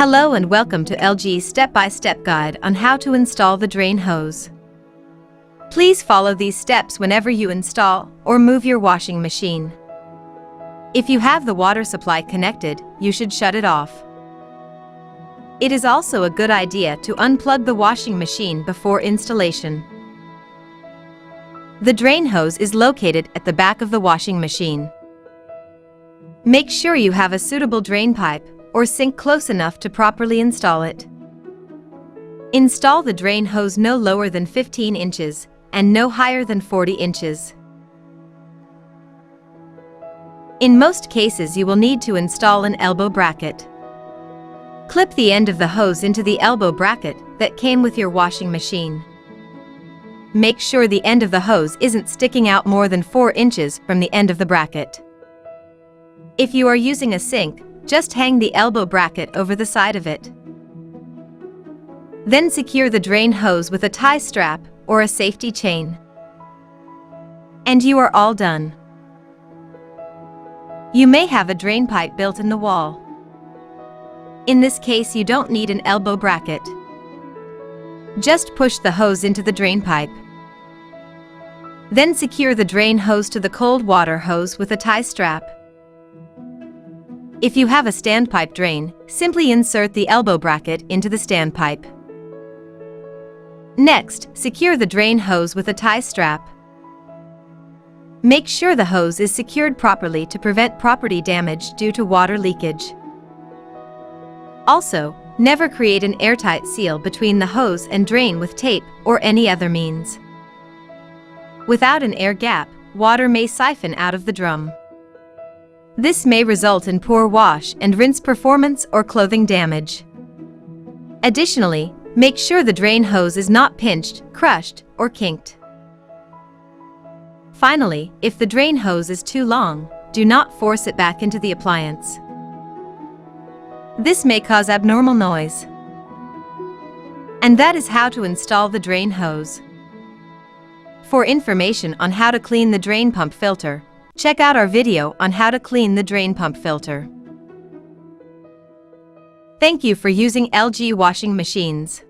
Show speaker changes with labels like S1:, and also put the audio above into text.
S1: Hello and welcome to LG's step-by-step guide on how to install the drain hose. Please follow these steps whenever you install or move your washing machine. If you have the water supply connected, you should shut it off. It is also a good idea to unplug the washing machine before installation. The drain hose is located at the back of the washing machine. Make sure you have a suitable drain pipe or sink close enough to properly install it. Install the drain hose no lower than 15 inches and no higher than 40 inches. In most cases, you will need to install an elbow bracket. Clip the end of the hose into the elbow bracket that came with your washing machine. Make sure the end of the hose isn't sticking out more than 4 inches from the end of the bracket. If you are using a sink, just hang the elbow bracket over the side of it. Then secure the drain hose with a tie strap or a safety chain. And you are all done. You may have a drain pipe built in the wall. In this case, you don't need an elbow bracket. Just push the hose into the drain pipe. Then secure the drain hose to the cold water hose with a tie strap. If you have a standpipe drain, simply insert the elbow bracket into the standpipe. Next, secure the drain hose with a tie strap. Make sure the hose is secured properly to prevent property damage due to water leakage. Also, never create an airtight seal between the hose and drain with tape or any other means. Without an air gap, water may siphon out of the drum. This may result in poor wash and rinse performance or clothing damage. Additionally, make sure the drain hose is not pinched, crushed, or kinked. Finally, if the drain hose is too long, do not force it back into the appliance. This may cause abnormal noise. And that is how to install the drain hose. For information on how to clean the drain pump filter, check out our video on how to clean the drain pump filter. Thank you for using LG washing machines.